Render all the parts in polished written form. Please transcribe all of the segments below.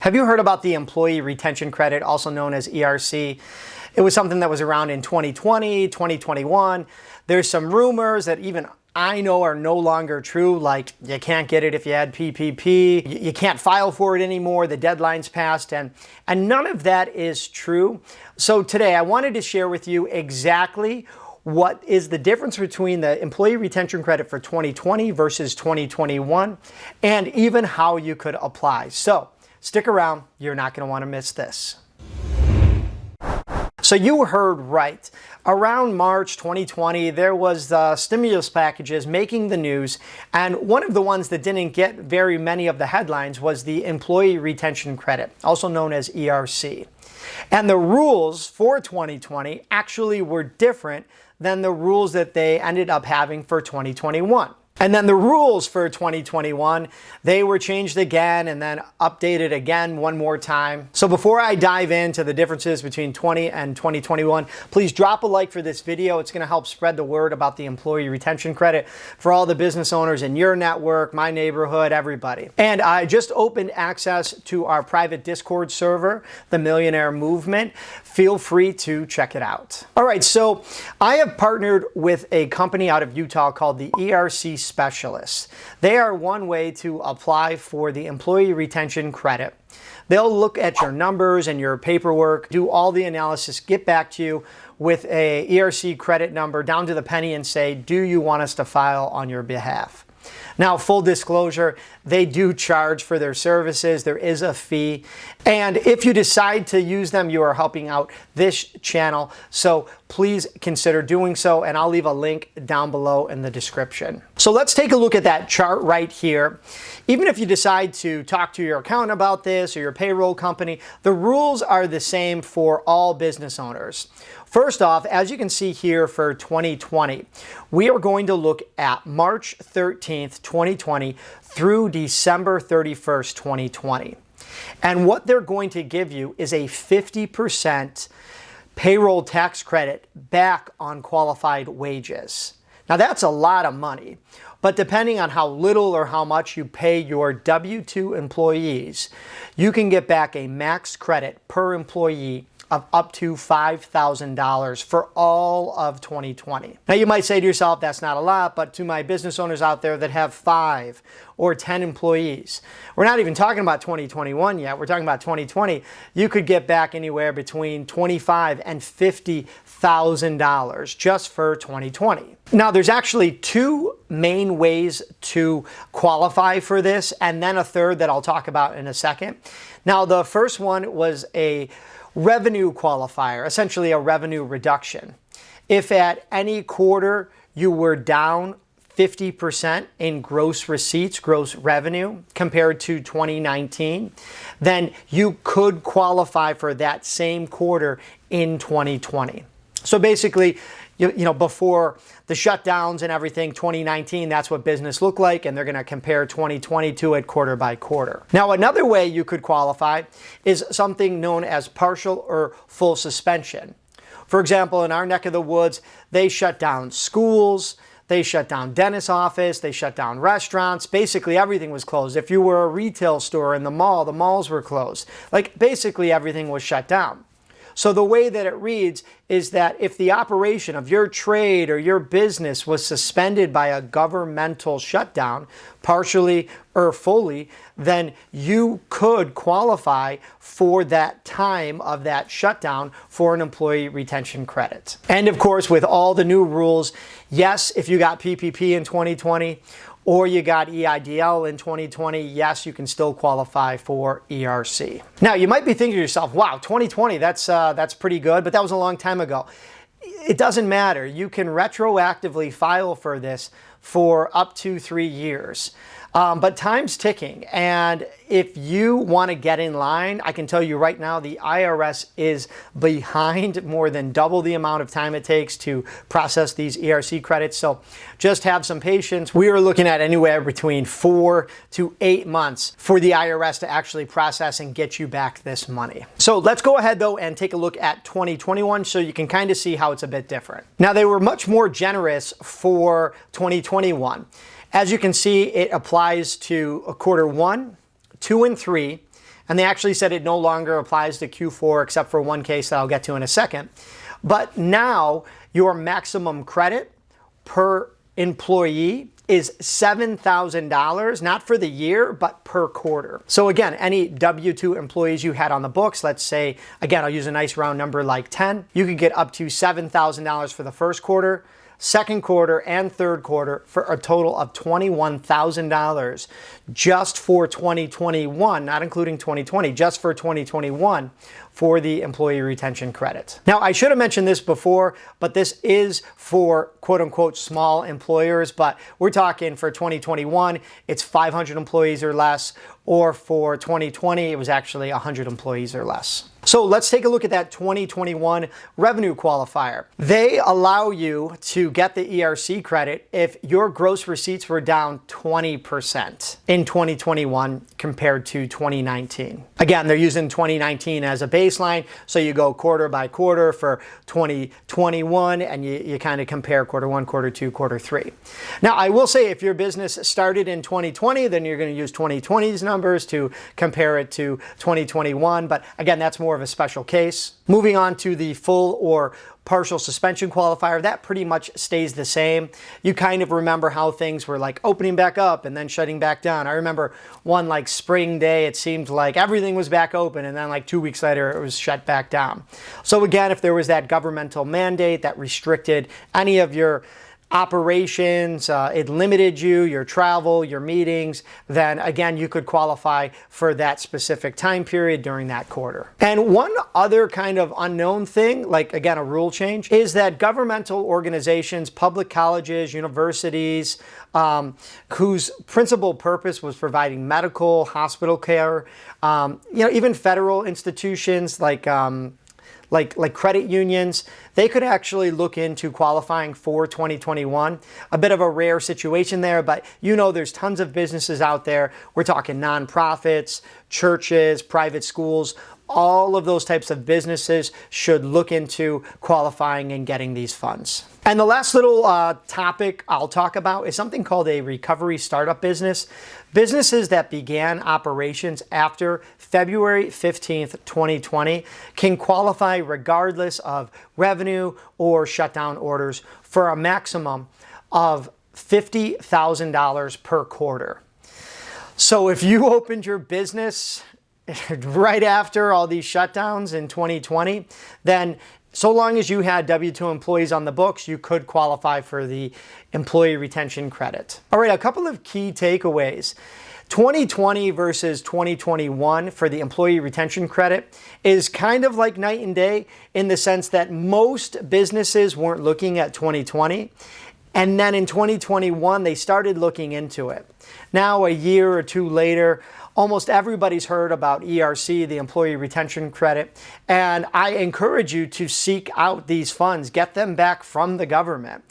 Have you heard about the Employee Retention Credit, also known as ERC? It was something that was around in 2020, 2021. There's some rumors that even I know are no longer true, like you can't get it if you had PPP, you can't file for it anymore, the deadline's passed, and none of that is true. So today I wanted to share with you exactly what is the difference between the Employee Retention Credit for 2020 versus 2021, and even how you could apply. So stick around, you're not going to want to miss this. So you heard right. Around March 2020, there was the stimulus packages making the news, and one of the ones that didn't get very many of the headlines was the Employee Retention Credit, also known as ERC. And the rules for 2020 actually were different than the rules that they ended up having for 2021. And then the rules for 2021, they were changed again and then updated again one more time. So before I dive into the differences between 20 and 2021, please drop a like for this video. It's going to help spread the word about the Employee Retention Credit for all the business owners in your network, my neighborhood, everybody. And I just opened access to our private Discord server, the Millionaire Movement. Feel free to check it out. All right, so I have partnered with a company out of Utah called the ERC Specialists. They are one way to apply for the Employee Retention Credit. They'll look at your numbers and your paperwork, do all the analysis, get back to you with a ERC credit number down to the penny and say, do you want us to file on your behalf? Now, full disclosure, they do charge for their services. There is a fee. And if you decide to use them, you are helping out this channel. So please consider doing so. And I'll leave a link down below in the description. So let's take a look at that chart right here. Even if you decide to talk to your accountant about this or your payroll company, the rules are the same for all business owners. First off, as you can see here for 2020, we are going to look at March 13th, 2020 through December 31st, 2020. And what they're going to give you is a 50% payroll tax credit back on qualified wages. Now that's a lot of money, but depending on how little or how much you pay your W-2 employees, you can get back a max credit per employee of up to $5,000 for all of 2020. Now you might say to yourself, that's not a lot, but to my business owners out there that have 5 or 10 employees, we're not even talking about 2021 yet, we're talking about 2020, you could get back anywhere between $25,000 and $50,000 just for 2020. Now there's actually 2 main ways to qualify for this, and then a third that I'll talk about in a second. Now the first one was a revenue qualifier, essentially a revenue reduction. If at any quarter you were down 50% in gross receipts, gross revenue compared to 2019, then you could qualify for that same quarter in 2020. So basically, you know, before the shutdowns and everything, 2019, that's what business looked like, and they're going to compare 2020 to it quarter by quarter. Now, another way you could qualify is something known as partial or full suspension. For example, in our neck of the woods, they shut down schools, they shut down dentist office, they shut down restaurants. Basically, everything was closed. If you were a retail store in the malls were closed. Like, basically, everything was shut down. So the way that it reads is that if the operation of your trade or your business was suspended by a governmental shutdown, partially or fully, then you could qualify for that time of that shutdown for an employee retention credit. And of course, with all the new rules, yes, if you got PPP in 2020, or you got EIDL in 2020, yes, you can still qualify for ERC. Now, you might be thinking to yourself, wow, 2020, that's pretty good, but that was a long time ago. It doesn't matter. You can retroactively file for this for up to 3 years. But time's ticking, and if you want to get in line, I can tell you right now the IRS is behind more than double the amount of time it takes to process these ERC credits. So just have some patience. We are looking at anywhere between 4 to 8 months for the IRS to actually process and get you back this money. So let's go ahead though and take a look at 2021 so you can kind of see how it's a bit different. Now, they were much more generous for 2021. As you can see, it applies to quarter 1, 2, and 3, And they actually said it no longer applies to Q4 except for one case that I'll get to in a second. But now your maximum credit per employee is $7,000, not for the year, but per quarter. So again, any W-2 employees you had on the books, let's say, again, I'll use a nice round number like 10, you could get up to $7,000 for the first quarter, second quarter, and third quarter for a total of $21,000 just for 2021, not including 2020, just for 2021 for the employee retention credit. Now, I should have mentioned this before, but this is for quote unquote small employers, but we're talking for 2021, it's 500 employees or less, or for 2020, it was actually 100 employees or less. So let's take a look at that 2021 revenue qualifier. They allow you to get the ERC credit if your gross receipts were down 20% in 2021 compared to 2019. Again, they're using 2019 as a baseline, so you go quarter by quarter for 2021 and you kind of compare quarter one, quarter two, quarter three. Now, I will say if your business started in 2020, then you're going to use 2020's numbers to compare it to 2021, but again, that's more of a special case. Moving on to the full or partial suspension qualifier, that pretty much stays the same. You kind of remember how things were like opening back up and then shutting back down. I remember one like spring day, it seemed like everything was back open, and then like 2 weeks later it was shut back down. So again, if there was that governmental mandate that restricted any of your operations, it limited you, your travel, your meetings, then again, you could qualify for that specific time period during that quarter. And one other kind of unknown thing, like again, a rule change, is that governmental organizations, public colleges, universities, whose principal purpose was providing medical, hospital care, even federal institutions like credit unions, they could actually look into qualifying for 2021. A bit of a rare situation there, but there's tons of businesses out there. We're talking nonprofits, churches, private schools. All of those types of businesses should look into qualifying and getting these funds. And the last little topic I'll talk about is something called a recovery startup business. Businesses that began operations after February 15th, 2020 can qualify regardless of revenue or shutdown orders for a maximum of $50,000 per quarter. So if you opened your business right after all these shutdowns in 2020, then so long as you had W-2 employees on the books, you could qualify for the employee retention credit. All right, a couple of key takeaways. 2020 versus 2021 for the employee retention credit is kind of like night and day in the sense that most businesses weren't looking at 2020. And then in 2021, they started looking into it. Now, a year or two later, almost everybody's heard about ERC, the Employee Retention Credit, and I encourage you to seek out these funds, get them back from the government.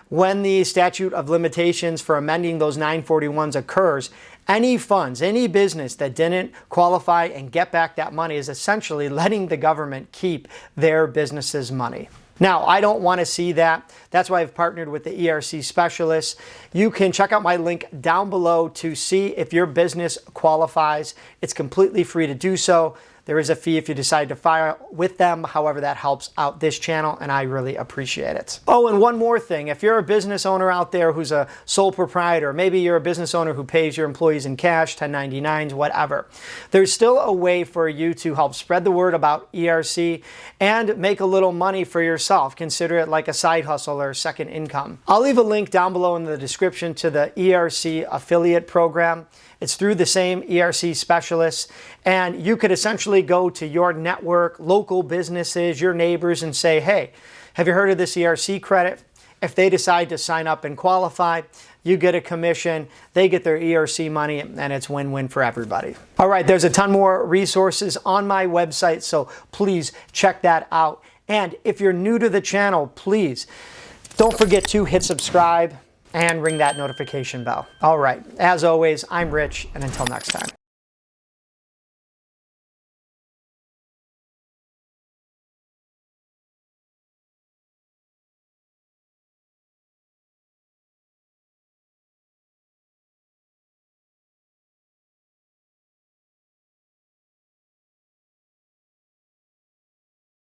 When the statute of limitations for amending those 941s occurs, any funds, any business that didn't qualify and get back that money is essentially letting the government keep their business's money. Now, I don't want to see that. That's why I've partnered with the ERC specialists. You can check out my link down below to see if your business qualifies. It's completely free to do so. There is a fee if you decide to file with them. However, that helps out this channel, and I really appreciate it. Oh, and one more thing. If you're a business owner out there who's a sole proprietor, maybe you're a business owner who pays your employees in cash, 1099s, whatever, there's still a way for you to help spread the word about ERC and make a little money for yourself. Consider it like a side hustle or second income. I'll leave a link down below in the description to the ERC affiliate program. It's through the same ERC specialists, and you could essentially go to your network, local businesses, your neighbors, and say, hey, have you heard of this ERC credit? If they decide to sign up and qualify, you get a commission, they get their ERC money, and it's win-win for everybody. All right, there's a ton more resources on my website, so please check that out. And if you're new to the channel, please don't forget to hit subscribe and ring that notification bell. All right, as always, I'm Rich, and until next time.